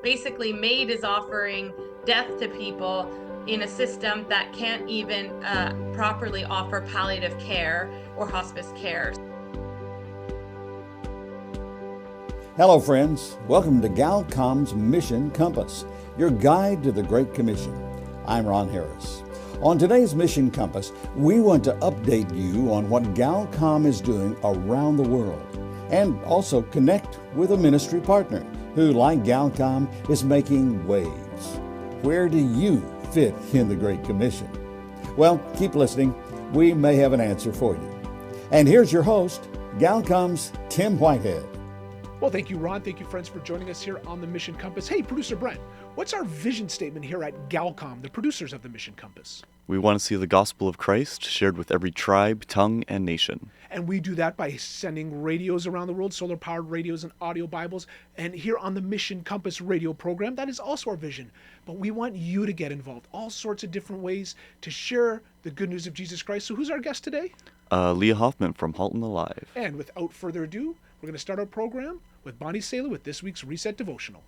Basically, MAID is offering death to people in a system that can't even properly offer palliative care or hospice care. Hello, friends. Welcome to Galcom's Mission Compass, your guide to the Great Commission. I'm Ron Harris. On today's Mission Compass, we want to update you on what Galcom is doing around the world and also connect with a ministry partner who, like Galcom, is making waves. Where do you fit in the Great Commission? Well, keep listening. We may have an answer for you. And here's your host, Galcom's Tim Whitehead. Well, thank you, Ron. Thank you, friends, for joining us here on the Mission Compass. Hey, Producer Brent, what's our vision statement here at Galcom, the producers of the Mission Compass? We want to see the gospel of Christ shared with every tribe, tongue, and nation. And we do that by sending radios around the world, solar-powered radios and audio Bibles. And here on the Mission Compass radio program, that is also our vision. But we want you to get involved, all sorts of different ways to share the good news of Jesus Christ. So who's our guest today? Elea Hofman from Halton Alive. And without further ado, we're going to start our program with Bonnie Sala with this week's Reset Devotional.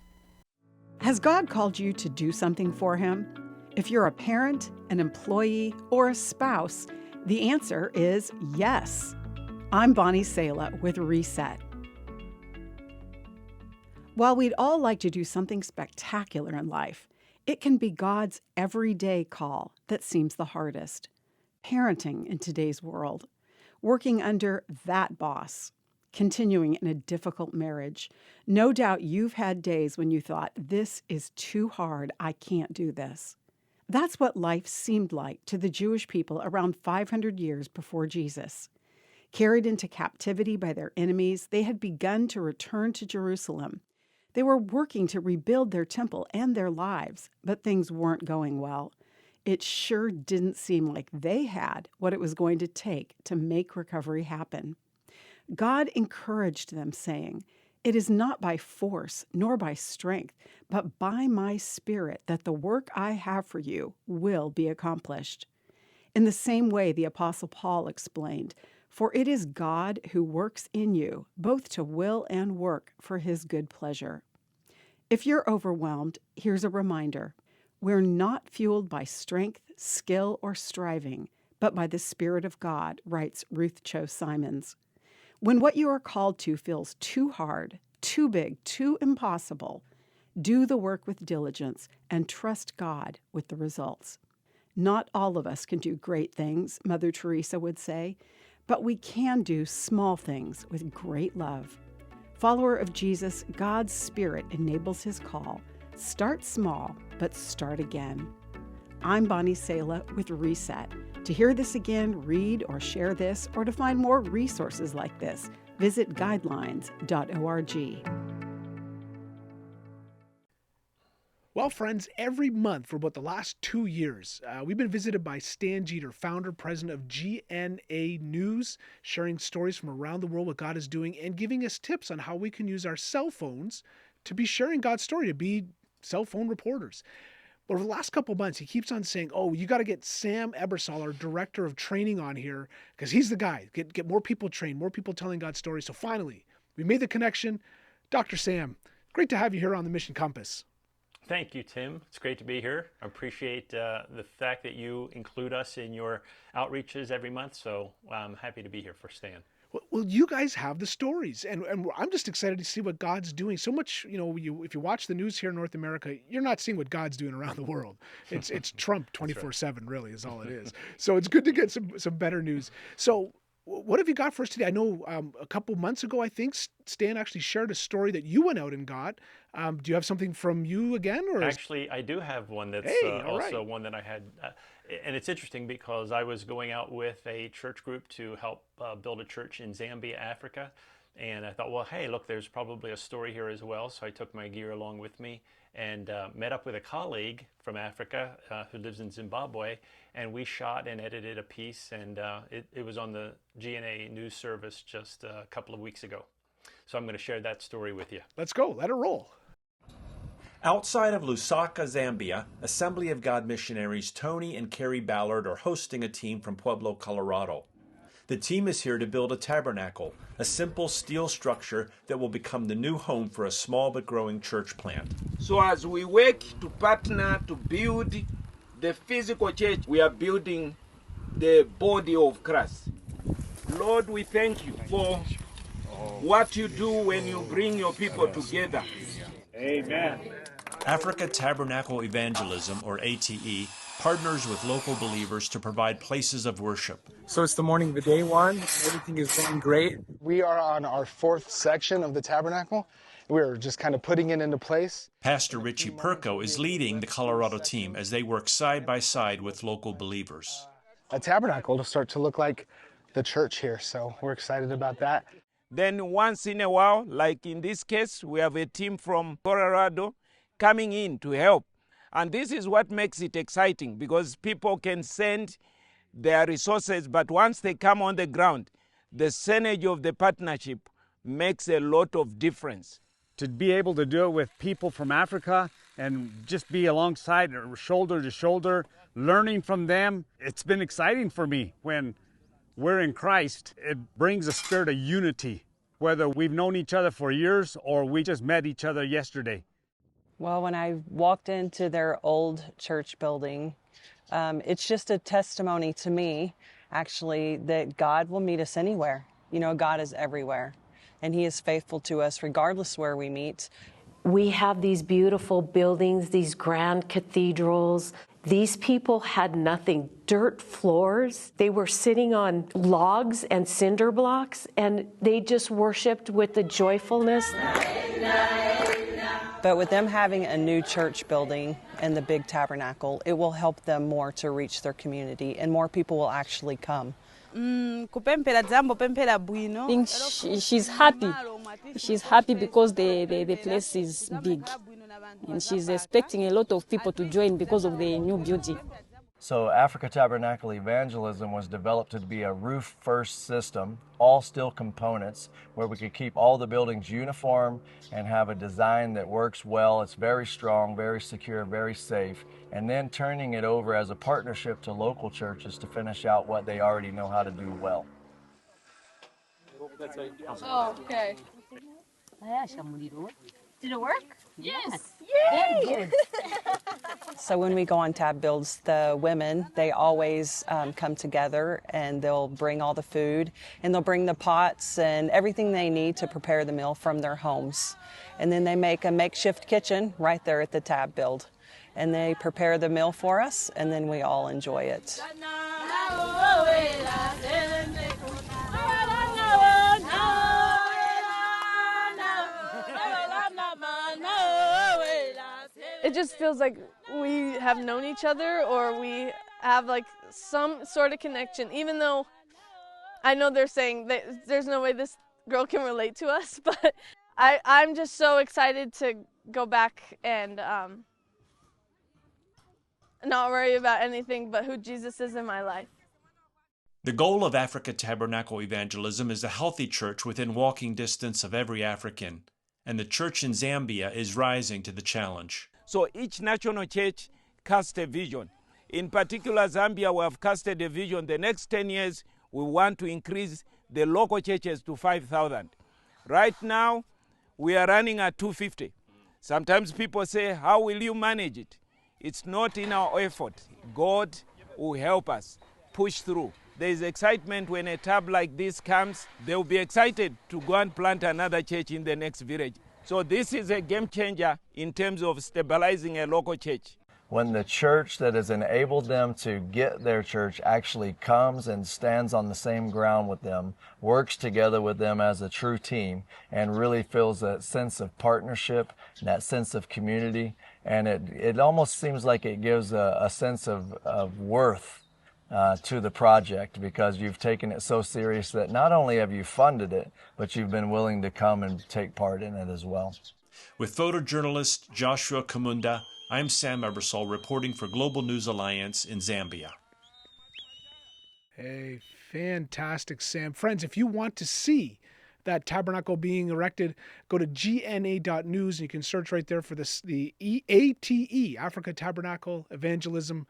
Has God called you to do something for Him? If you're a parent, an employee, or a spouse, the answer is yes. I'm Bonnie Sala with Reset. While we'd all like to do something spectacular in life, it can be God's everyday call that seems the hardest. Parenting in today's world, working under that boss, continuing in a difficult marriage. No doubt you've had days when you thought, this is too hard, I can't do this. That's what life seemed like to the Jewish people around 500 years before Jesus. Carried into captivity by their enemies, they had begun to return to Jerusalem. They were working to rebuild their temple and their lives, but things weren't going well. It sure didn't seem like they had what it was going to take to make recovery happen. God encouraged them, saying, "It is not by force nor by strength, but by my Spirit that the work I have for you will be accomplished." In the same way, the Apostle Paul explained, "For it is God who works in you, both to will and work for His good pleasure." If you're overwhelmed, here's a reminder. We're not fueled by strength, skill, or striving, but by the Spirit of God, writes Ruth Cho Simons. When what you are called to feels too hard, too big, too impossible, do the work with diligence and trust God with the results. Not all of us can do great things, Mother Teresa would say, but we can do small things with great love. Follower of Jesus, God's Spirit enables His call. Start small, but start again. I'm Bonnie Sala with Reset. To hear this again, read or share this, or to find more resources like this, visit guidelines.org. Well, friends, every month for about the last 2 years, we've been visited by Stan Jeter, founder, president of GNA News, sharing stories from around the world, what God is doing, and giving us tips on how we can use our cell phones to be sharing God's story, to be cell phone reporters. But over the last couple of months, he keeps on saying, "Oh, you got to get Sam Ebersole, our director of training, on here because he's the guy. Get more people trained, more people telling God's story." So finally, we made the connection. Dr. Sam, great to have you here on the Mission Compass. Thank you, Tim. It's great to be here. I appreciate the fact that you include us in your outreaches every month. So I'm happy to be here for Stan. Well, you guys have the stories, and I'm just excited to see what God's doing. So much, if you watch the news here in North America, you're not seeing what God's doing around the world. It's Trump 24/7, really, is all it is. So it's good to get some better news. So what have you got for us today? I know a couple months ago, I think Stan actually shared a story that you went out and got. Do you have something from you again? Or Actually, I do have one that's also one that I had. And it's interesting because I was going out with a church group to help build a church in Zambia, Africa. And I thought, well, hey, look, there's probably a story here as well. So I took my gear along with me and met up with a colleague from Africa who lives in Zimbabwe. And we shot and edited a piece, and it was on the GNA News Service just a couple of weeks ago. So I'm going to share that story with you. Let's go. Let it roll. Outside of Lusaka, Zambia, Assembly of God missionaries Tony and Carrie Ballard are hosting a team from Pueblo, Colorado. The team is here to build a tabernacle, a simple steel structure that will become the new home for a small but growing church plant. So as we work to partner to build the physical church, we are building the body of Christ. Lord, we thank you for what you do when you bring your people together. Amen. Africa Tabernacle Evangelism, or ATE, partners with local believers to provide places of worship. So it's the morning of the day one. Everything is going great. We are on our fourth section of the tabernacle. We're just kind of putting it into place. Pastor Richie Perko is leading the Colorado team as they work side by side with local believers. A tabernacle to start to look like the church here, so we're excited about that. Then once in a while, like in this case, we have a team from Colorado coming in to help. And this is what makes it exciting, because people can send their resources, but once they come on the ground, the synergy of the partnership makes a lot of difference. To be able to do it with people from Africa and just be alongside, shoulder to shoulder, learning from them, it's been exciting for me. When we're in Christ, it brings a spirit of unity, whether we've known each other for years or we just met each other yesterday. Well, when I walked into their old church building, it's just a testimony to me, actually, that God will meet us anywhere. You know, God is everywhere, and He is faithful to us regardless where we meet. We have these beautiful buildings, these grand cathedrals. These people had nothing, dirt floors. They were sitting on logs and cinder blocks, and they just worshiped with the joyfulness. But with them having a new church building and the big tabernacle, it will help them more to reach their community, and more people will actually come. I think she's happy. She's happy because the place is big. And she's expecting a lot of people to join because of the new building. So Africa Tabernacle Evangelism was developed to be a roof-first system, all steel components, where we could keep all the buildings uniform and have a design that works well. It's very strong, very secure, very safe. And then turning it over as a partnership to local churches to finish out what they already know how to do well. Oh, okay. Did it work? Yes. Yay! So when we go on tab builds, the women, they always come together, and they'll bring all the food, and they'll bring the pots and everything they need to prepare the meal from their homes. And then they make a makeshift kitchen right there at the tab build. And they prepare the meal for us, and then we all enjoy it. It just feels like we have known each other, or we have like some sort of connection, even though I know they're saying that there's no way this girl can relate to us, but I'm just so excited to go back and not worry about anything but who Jesus is in my life. The goal of Africa Tabernacle Evangelism is a healthy church within walking distance of every African, and the church in Zambia is rising to the challenge. So each national church cast a vision. In particular, Zambia, we have casted a vision. The next 10 years, we want to increase the local churches to 5,000. Right now, we are running at 250. Sometimes people say, how will you manage it? It's not in our effort. God will help us push through. There is excitement when a tab like this comes. They will be excited to go and plant another church in the next village. So this is a game changer in terms of stabilizing a local church. When the church that has enabled them to get their church actually comes and stands on the same ground with them, works together with them as a true team, and really feels that sense of partnership, that sense of community, and it almost seems like it gives a sense of worth to the project, because you've taken it so serious that not only have you funded it, but you've been willing to come and take part in it as well. With photojournalist Joshua Kamunda, I'm Sam Ebersole reporting for Global News Alliance in Zambia. Hey, fantastic, Sam. Friends, if you want to see that tabernacle being erected, go to gna.news, and you can search right there for the ATE, Africa Tabernacle Evangelism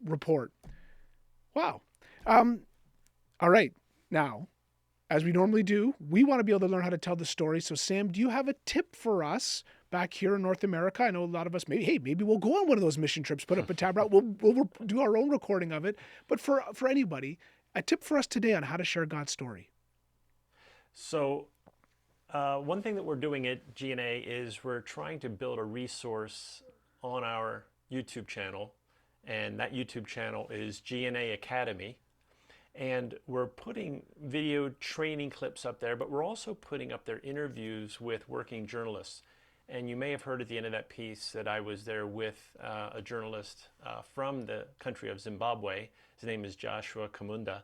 Report. Wow. All right. Now, as we normally do, we want to be able to learn how to tell the story. So, Sam, do you have a tip for us back here in North America? I know a lot of us, maybe we'll go on one of those mission trips, put up a tabernacle, we'll do our own recording of it. But for anybody, a tip for us today on how to share God's story. So, one thing that we're doing at GNA is we're trying to build a resource on our YouTube channel, and that YouTube channel is GNA Academy. And we're putting video training clips up there, but we're also putting up their interviews with working journalists. And you may have heard at the end of that piece that I was there with a journalist from the country of Zimbabwe. His name is Joshua Kamunda.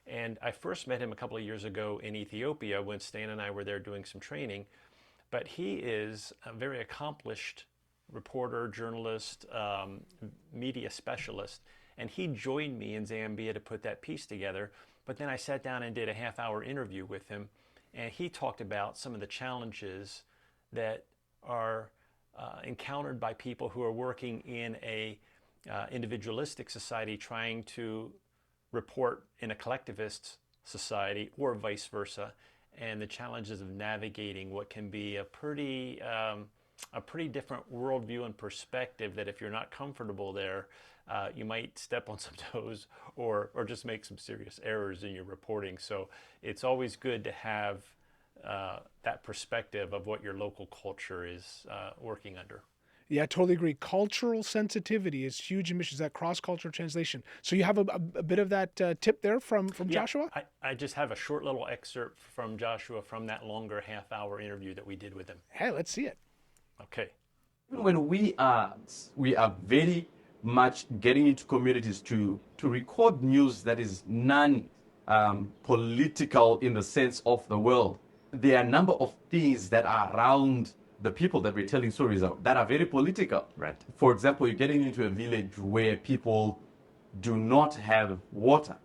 And I first met him a couple of years ago in Ethiopia when Stan and I were there doing some training. But he is a very accomplished reporter, journalist, media specialist. And he joined me in Zambia to put that piece together. But then I sat down and did a half-hour interview with him. And he talked about some of the challenges that are encountered by people who are working in a individualistic society trying to report in a collectivist society, or vice versa, and the challenges of navigating what can be a pretty different worldview and perspective that if you're not comfortable there, you might step on some toes or just make some serious errors in your reporting. So it's always good to have that perspective of what your local culture is working under. Yeah, I totally agree. Cultural sensitivity is huge in missions, that cross-cultural translation. So you have a bit of that tip there from Joshua? I just have a short little excerpt from Joshua from that longer half-hour interview that we did with him. Hey, let's see it. Okay. When we are very much getting into communities to record news that is non-political in the sense of the world, there are a number of things that are around the people that we're telling stories of that are very political. Right. For example, you're getting into a village where people do not have water,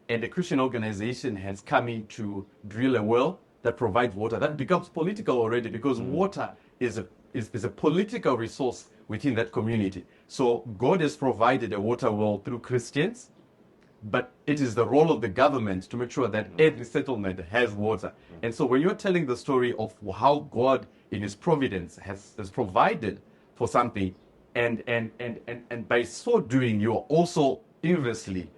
and the Christian organization has come in to drill a well that provides water. That becomes political already, because water is a political resource within that community. So God has provided a water well through Christians, but it is the role of the government to make sure that every settlement has water. And so when you're telling the story of how God in his providence has provided for something, and by so doing, you're also inversely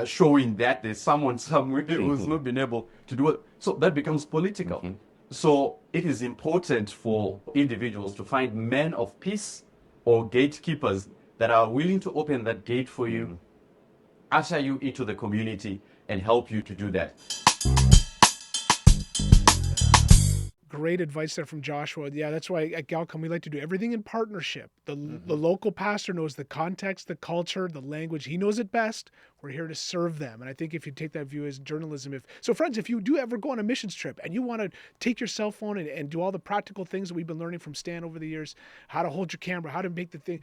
showing that there's someone somewhere who's not been able to do it. So that becomes political. So it is important for individuals to find men of peace or gatekeepers that are willing to open that gate for you, usher you into the community, and help you to do that. Great advice there from Joshua. Yeah, that's why at Galcom we like to do everything in partnership. The local pastor knows the context, the culture, the language. He knows it best. We're here to serve them. And I think if you take that view as journalism, friends, if you do ever go on a missions trip and you want to take your cell phone and do all the practical things that we've been learning from Stan over the years, how to hold your camera, how to make the thing,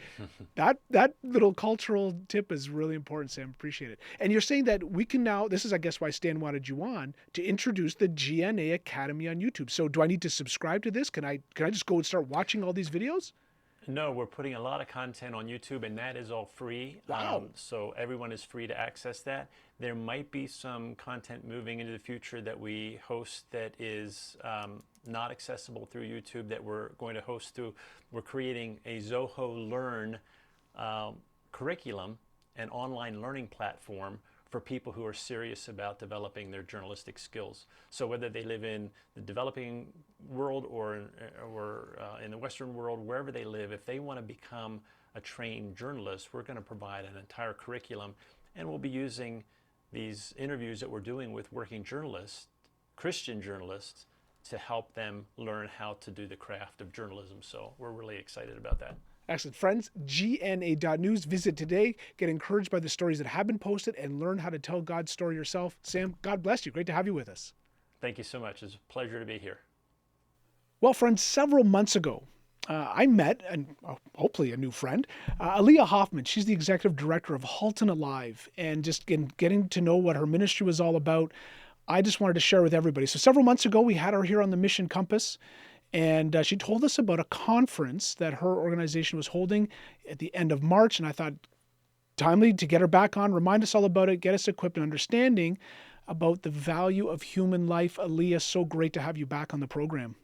that little cultural tip is really important, Sam. Appreciate it. And you're saying that we can now, this is, I guess, why Stan wanted you on, to introduce the GNA Academy on YouTube. So do I need to subscribe to this? Can I just go and start watching all these videos? No, we're putting a lot of content on YouTube, and that is all free. Wow. So everyone is free to access that. There might be some content moving into the future that we host that is not accessible through YouTube that we're going to host through. We're creating a Zoho Learn curriculum, an online learning platform for people who are serious about developing their journalistic skills. So whether they live in the developing world or in the Western world, wherever they live, if they want to become a trained journalist, we're going to provide an entire curriculum, and we'll be using these interviews that we're doing with working journalists, Christian journalists, to help them learn how to do the craft of journalism. So we're really excited about that. Excellent. Friends, GNA.news. Visit today. Get encouraged by the stories that have been posted and learn how to tell God's story yourself. Sam, God bless you. Great to have you with us. Thank you so much. It's a pleasure to be here. Well, friends, several months ago, I met, and hopefully a new friend, Elea Hofman. She's the executive director of Halton Alive. And just getting to know what her ministry was all about, I just wanted to share with everybody. So several months ago, we had her here on the Mission Compass. And she told us about a conference that her organization was holding at the end of March. And I thought, timely to get her back on, remind us all about it, get us equipped and understanding about the value of human life. Elea, so great to have you back on the program.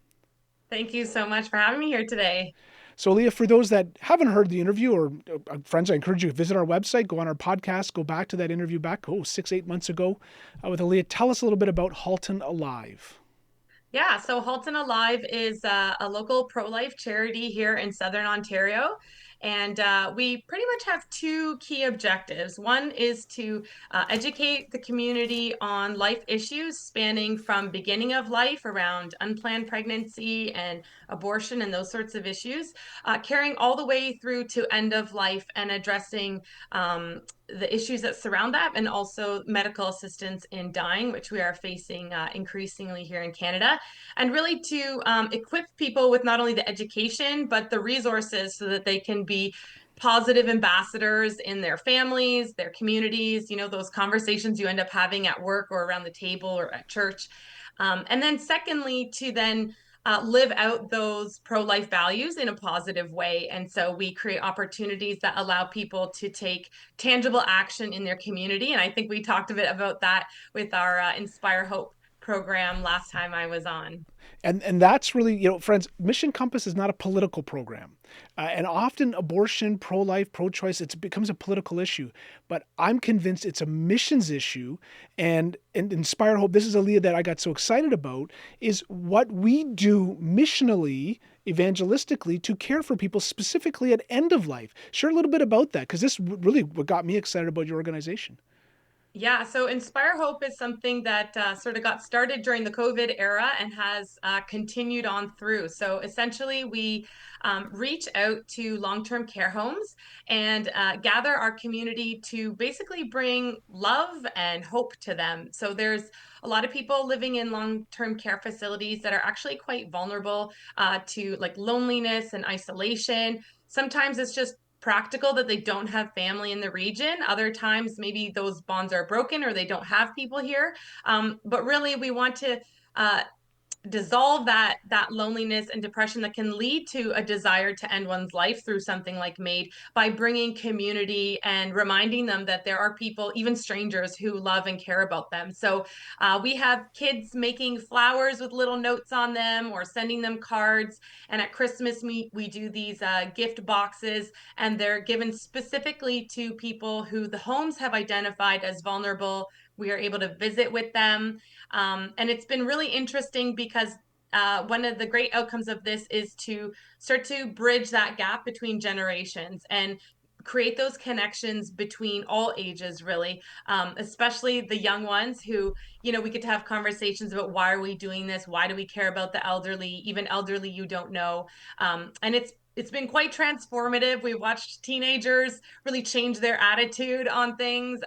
Thank you so much for having me here today. So, Elea, for those that haven't heard the interview, or friends, I encourage you to visit our website, go on our podcast, go back to that interview back 6-8 months ago with Elea. Tell us a little bit about Halton Alive. Yeah, so Halton Alive is a local pro-life charity here in Southern Ontario. And we pretty much have two key objectives. One is to educate the community on life issues spanning from beginning of life around unplanned pregnancy and abortion and those sorts of issues, carrying all the way through to end of life and addressing the issues that surround that, and also medical assistance in dying, which we are facing increasingly here in Canada, and really to equip people with not only the education, but the resources so that they can be positive ambassadors in their families, their communities, those conversations you end up having at work or around the table or at church. And then secondly, to then live out those pro-life values in a positive way. And so we create opportunities that allow people to take tangible action in their community. And I think we talked a bit about that with our Inspire Hope program last time I was on. And that's really, friends, Mission Compass is not a political program. And often abortion, pro-life, pro-choice, it becomes a political issue. But I'm convinced it's a missions issue. And Inspire Hope, this is Elea that I got so excited about, is what we do missionally, evangelistically, to care for people specifically at end of life. Share a little bit about that, because this really what got me excited about your organization. Yeah, so Inspire Hope is something that sort of got started during the COVID era and has continued on through. So essentially, we reach out to long-term care homes and gather our community to basically bring love and hope to them. So there's a lot of people living in long-term care facilities that are actually quite vulnerable to like loneliness and isolation. Sometimes it's just practical that they don't have family in the region. Other times, maybe those bonds are broken or they don't have people here. But really, we want to dissolve that loneliness and depression that can lead to a desire to end one's life through something like MAID, by bringing community and reminding them that there are people, even strangers, who love and care about them. So we have kids making flowers with little notes on them or sending them cards. And at Christmas, we do these gift boxes, and they're given specifically to people who the homes have identified as vulnerable. We are able to visit with them. And it's been really interesting because one of the great outcomes of this is to start to bridge that gap between generations and create those connections between all ages, really, especially the young ones who, we get to have conversations about why are we doing this? Why do we care about the elderly, even elderly you don't know? And it's been quite transformative. We watched teenagers really change their attitude on things.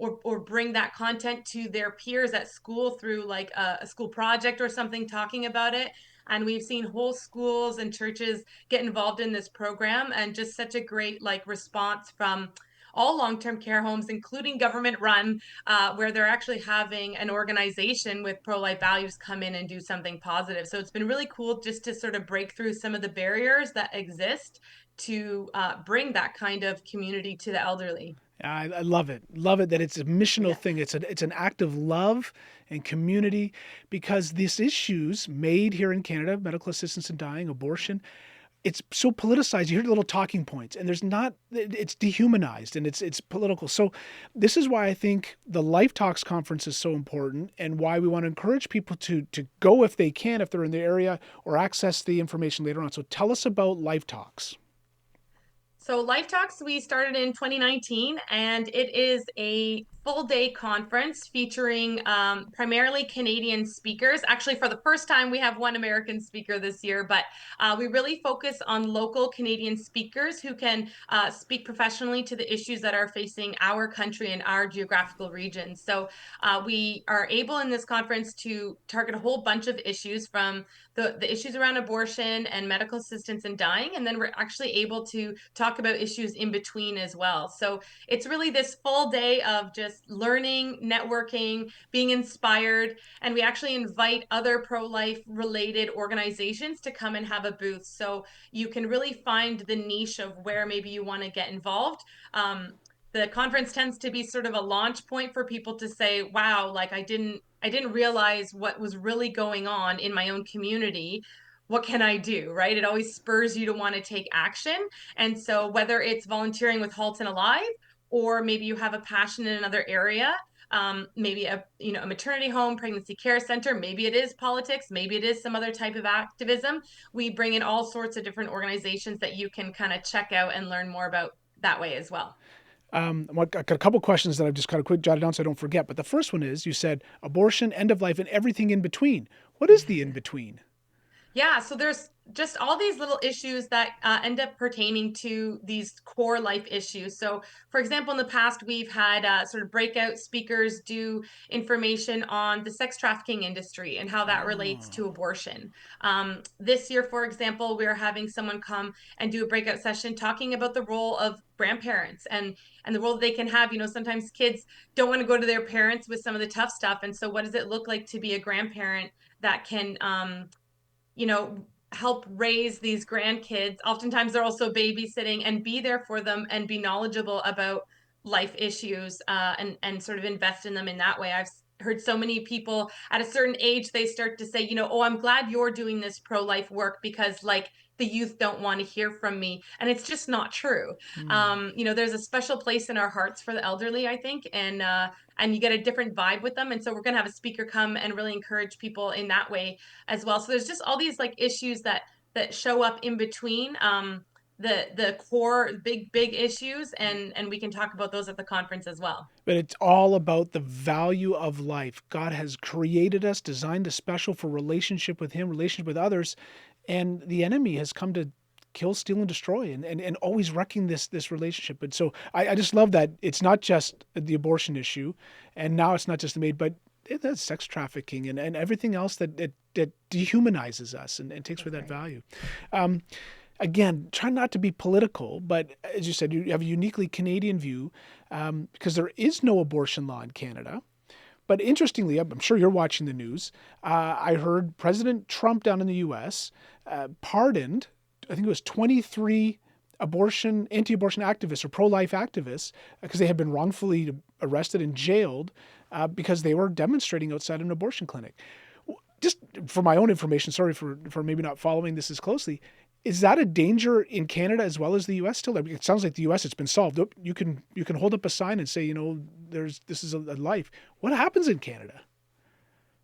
Or bring that content to their peers at school through like a school project or something, talking about it. And we've seen whole schools and churches get involved in this program, and just such a great like response from all long-term care homes, including government run, where they're actually having an organization with pro-life values come in and do something positive. So it's been really cool just to sort of break through some of the barriers that exist to bring that kind of community to the elderly. I love it. Love it that it's a missional thing. It's an act of love and community, because these issues MAID here in Canada, medical assistance in dying, abortion, it's so politicized. You hear little talking points, and it's dehumanized and it's political. So this is why I think the Life Talks conference is so important, and why we want to encourage people to go if they can, if they're in the area, or access the information later on. So tell us about Life Talks. So Life Talks, we started in 2019, and it is a full-day conference featuring primarily Canadian speakers. Actually, for the first time, we have one American speaker this year, but we really focus on local Canadian speakers who can speak professionally to the issues that are facing our country and our geographical region. So we are able in this conference to target a whole bunch of issues, from the issues around abortion and medical assistance in dying, and then we're actually able to talk about issues in between as well. So it's really this full day of just learning, networking, being inspired, and we actually invite other pro-life related organizations to come and have a booth. So you can really find the niche of where maybe you want to get involved. the conference tends to be sort of a launch point for people to say, wow, like I didn't realize what was really going on in my own community. What can I do? Right? It always spurs you to want to take action. And so whether it's volunteering with Halton Alive, or maybe you have a passion in another area, maybe a maternity home, pregnancy care center, maybe it is politics, maybe it is some other type of activism. We bring in all sorts of different organizations that you can kind of check out and learn more about that way as well. I got a couple questions that I've just kind of quick jotted down so I don't forget. But the first one is, you said abortion, end of life, and everything in between. What is the in between? Yeah, so there's just all these little issues that end up pertaining to these core life issues. So, for example, in the past, we've had sort of breakout speakers do information on the sex trafficking industry and how that relates to abortion. This year, for example, we're having someone come and do a breakout session talking about the role of grandparents and the role that they can have. Sometimes kids don't want to go to their parents with some of the tough stuff, and so what does it look like to be a grandparent that can help raise these grandkids. Oftentimes they're also babysitting, and be there for them and be knowledgeable about life issues, and sort of invest in them in that way. I've heard so many people at a certain age, they start to say, oh, I'm glad you're doing this pro-life work because like the youth don't want to hear from me. And it's just not true. There's a special place in our hearts for the elderly, I think, and you get a different vibe with them. And so we're going to have a speaker come and really encourage people in that way as well. So there's just all these like issues that show up in between the core big issues, and we can talk about those at the conference as well. But it's all about the value of life. God has created us, designed us special for relationship with Him, relationship with others, and the enemy has come to kill, steal, and destroy, and always wrecking this relationship. But so I just love that it's not just the abortion issue, and now it's not just the maid, but that's sex trafficking and everything else that dehumanizes us and takes away that value. Again, try not to be political, but as you said, you have a uniquely Canadian view because there is no abortion law in Canada. But interestingly, I'm sure you're watching the news. I heard President Trump down in the U.S. Pardoned, I think it was 23 anti-abortion activists or pro-life activists because they had been wrongfully arrested and jailed because they were demonstrating outside an abortion clinic. Just for my own information, sorry for maybe not following this as closely, is that a danger in Canada as well as the U.S. still? It sounds like the U.S. it's been solved. You can hold up a sign and say, this is a life. What happens in Canada?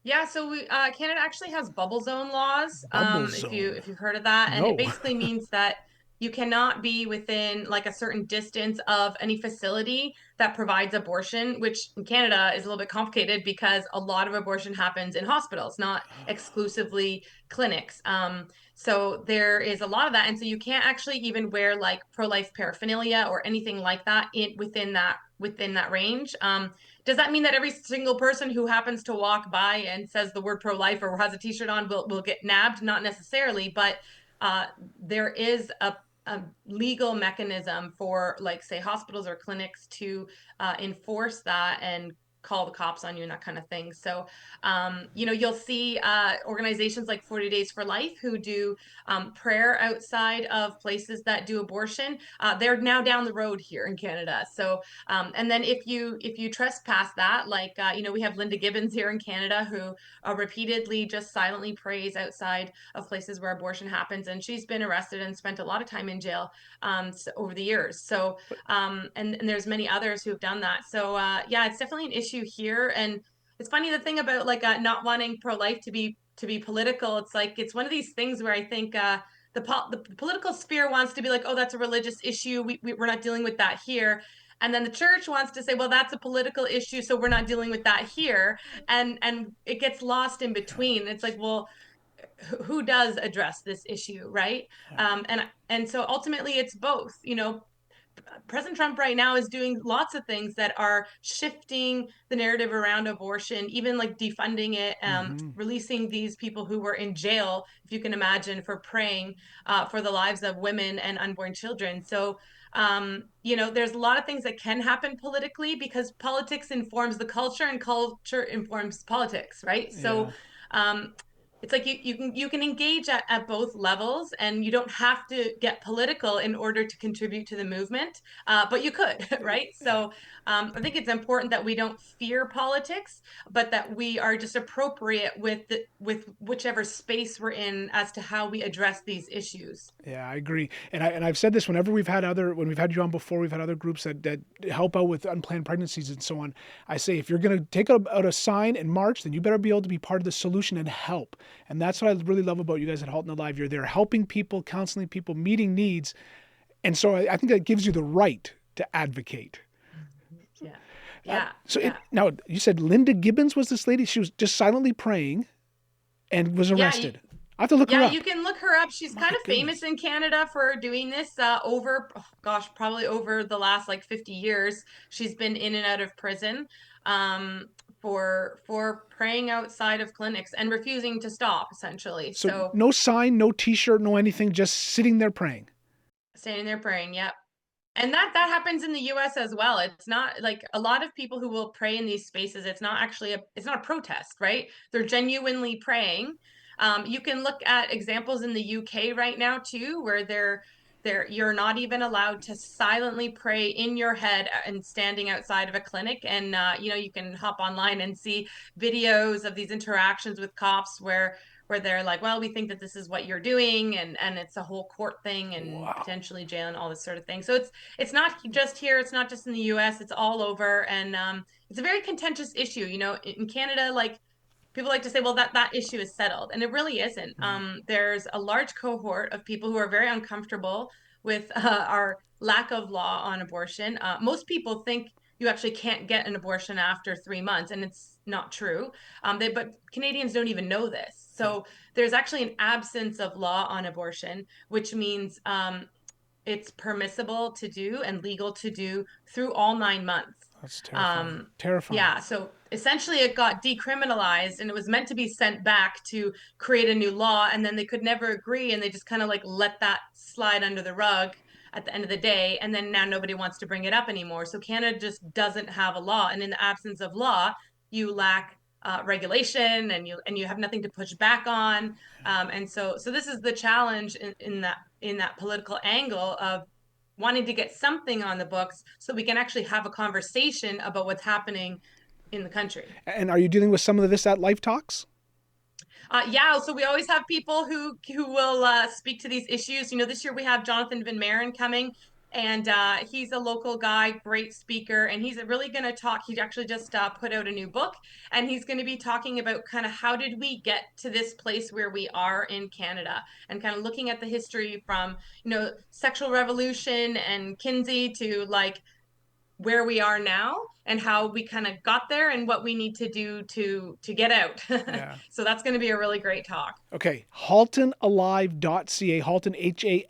Yeah, so Canada actually has bubble zone laws. Bubble zone. If you've heard of that, No. And it basically means that you cannot be within like a certain distance of any facility that provides abortion, which in Canada is a little bit complicated because a lot of abortion happens in hospitals, not exclusively clinics. So there is a lot of that, and so you can't actually even wear like pro-life paraphernalia or anything like that within that range. Does that mean that every single person who happens to walk by and says the word pro-life or has a t-shirt on will get nabbed? Not necessarily, but there is a legal mechanism for, like, say, hospitals or clinics to enforce that and call the cops on you and that kind of thing. So, you'll see organizations like 40 Days for Life who do prayer outside of places that do abortion. They're now down the road here in Canada. So, and then if you trespass that, like, we have Linda Gibbons here in Canada who repeatedly just silently prays outside of places where abortion happens. And she's been arrested and spent a lot of time in jail over the years. So, and there's many others who have done that. So, yeah, it's definitely an issue here. And it's funny, the thing about like not wanting pro-life to be political, it's like it's one of these things where I think the political sphere wants to be like, oh, that's a religious issue, we're not dealing with that here. And then the church wants to say, well, that's a political issue, so we're not dealing with that here. And it gets lost in between. It's like, well, who does address this issue, right? And so ultimately it's both. President Trump right now is doing lots of things that are shifting the narrative around abortion, even like defunding it, releasing these people who were in jail, if you can imagine, for praying for the lives of women and unborn children. So, there's a lot of things that can happen politically because politics informs the culture and culture informs politics, right? So, it's like you can engage at both levels, and you don't have to get political in order to contribute to the movement, but you could, right? So I think it's important that we don't fear politics, but that we are just appropriate with whichever space we're in as to how we address these issues. Yeah, I agree. And I've said this whenever when we've had you on before, we've had other groups that help out with unplanned pregnancies and so on. I say, if you're going to take out a sign and march, then you better be able to be part of the solution and help. And that's what I really love about you guys at Halton Alive. You're there helping people, counseling people, meeting needs. And so I think that gives you the right to advocate. Yeah. Yeah. Now, you said Linda Gibbons was this lady. She was just silently praying and was arrested. I have to look her up. Yeah, you can look her up. She's kind of famous in Canada for doing this probably over the last like 50 years. She's been in and out of prison for praying outside of clinics and refusing to stop, essentially. So no sign, no T-shirt, no anything, just sitting there praying. Standing there praying, yep. And that happens in the US as well. It's not like a lot of people who will pray in these spaces, it's not a protest, right? They're genuinely praying. You can look at examples in the UK right now too, where you're not even allowed to silently pray in your head and standing outside of a clinic. And you can hop online and see videos of these interactions with cops where they're like, well, we think that this is what you're doing, and it's a whole court thing, and potentially jail and all this sort of thing. So it's not just here, it's not just in the US, it's all over. And it's a very contentious issue. In Canada, like, people like to say, well, that issue is settled, and it really isn't. There's a large cohort of people who are very uncomfortable with our lack of law on abortion. Most people think you actually can't get an abortion after 3 months, and it's not true. But Canadians don't even know this. So there's actually an absence of law on abortion, which means it's permissible to do and legal to do through all 9 months. That's terrifying. Terrifying. Yeah. So essentially it got decriminalized, and it was meant to be sent back to create a new law. And then they could never agree. And they just kind of like let that slide under the rug at the end of the day. And then now nobody wants to bring it up anymore. So Canada just doesn't have a law. And in the absence of law, you lack regulation, and you have nothing to push back on. And so this is the challenge in that political angle of wanting to get something on the books so we can actually have a conversation about what's happening in the country. And are you dealing with some of this at Life Talks? Yeah, so we always have people who will speak to these issues. This year we have Jonathan Van Maren coming, and he's a local guy, great speaker, and he's really going to talk. He actually just put out a new book, and he's going to be talking about kind of how did we get to this place where we are in Canada, and kind of looking at the history from, sexual revolution and Kinsey to like where we are now, and how we kind of got there, and what we need to do to get out. Yeah. So that's going to be a really great talk. Okay. HaltonAlive.ca, Halton,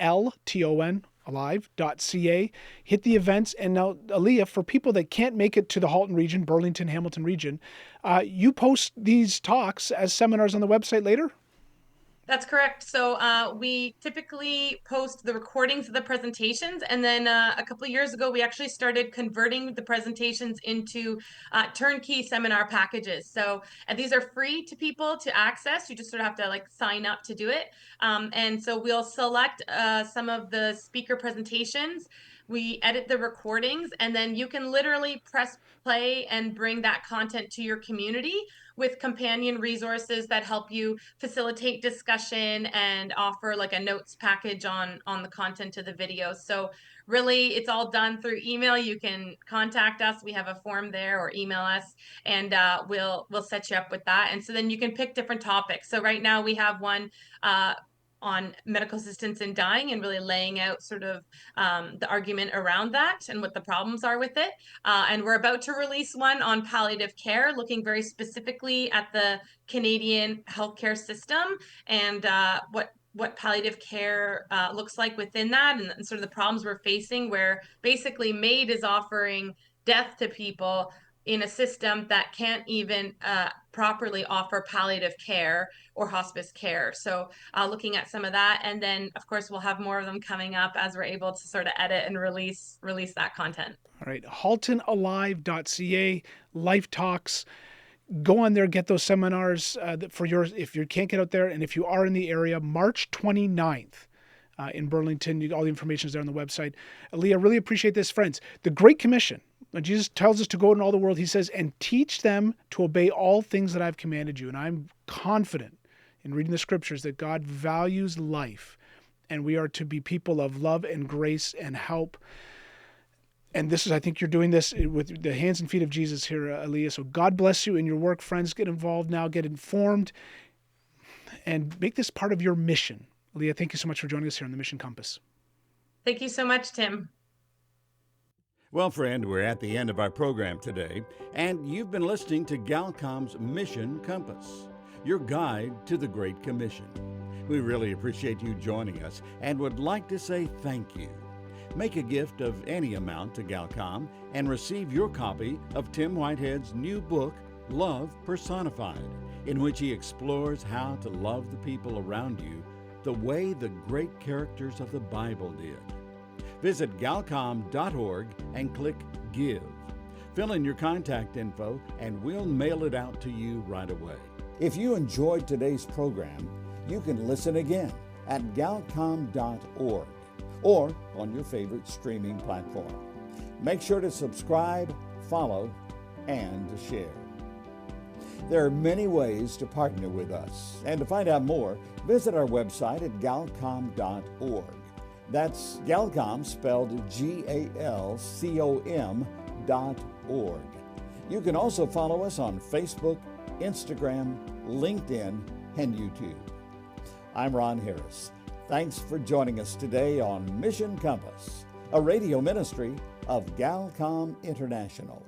Halton, alive.ca. Hit the events. And now, Elea, for people that can't make it to the Halton region, Burlington, Hamilton region, you post these talks as seminars on the website later? That's correct. So we typically post the recordings of the presentations, and then a couple of years ago, we actually started converting the presentations into turnkey seminar packages. So these are free to people to access. You just sort of have to like sign up to do it. And so we'll select some of the speaker presentations. We edit the recordings, and then you can literally press play and bring that content to your community with companion resources that help you facilitate discussion and offer like a notes package on the content of the video. So really, it's all done through email. You can contact us. We have a form there, or email us, and we'll set you up with that. And so then you can pick different topics. So right now we have one on medical assistance in dying, and really laying out sort of the argument around that and what the problems are with it. And we're about to release one on palliative care, looking very specifically at the Canadian healthcare system, and what palliative care looks like within that, and sort of the problems we're facing, where basically MAID is offering death to people in a system that can't even properly offer palliative care or hospice care. So looking at some of that, and then of course we'll have more of them coming up as we're able to sort of edit and release that content. All right, HaltonAlive.ca, Life Talks. go on there, get those seminars for yours if you can't get out there. And if you are in the area, March 29th in Burlington, all the information is there on the website. Elea, really appreciate this, friends. The Great Commission, when Jesus tells us to go in all the world, he says, and teach them to obey all things that I've commanded you. And I'm confident in reading the scriptures that God values life, and we are to be people of love and grace and help. And this is, I think you're doing this with the hands and feet of Jesus here, Elea. So God bless you in your work, friends. Get involved now, get informed, and make this part of your mission. Elea, thank you so much for joining us here on the Mission Compass. Thank you so much, Tim. Well, friend, we're at the end of our program today, and you've been listening to Galcom's Mission Compass, your guide to the Great Commission. We really appreciate you joining us and would like to say thank you. Make a gift of any amount to Galcom and receive your copy of Tim Whitehead's new book, Love Personified, in which he explores how to love the people around you the way the great characters of the Bible did. Visit galcom.org and click Give. Fill in your contact info and we'll mail it out to you right away. If you enjoyed today's program, you can listen again at galcom.org or on your favorite streaming platform. Make sure to subscribe, follow, and to share. There are many ways to partner with us, and to find out more, visit our website at galcom.org. That's Galcom, spelled GALCOM.org. You can also follow us on Facebook, Instagram, LinkedIn, and YouTube. I'm Ron Harris. Thanks for joining us today on Mission Compass, a radio ministry of Galcom International.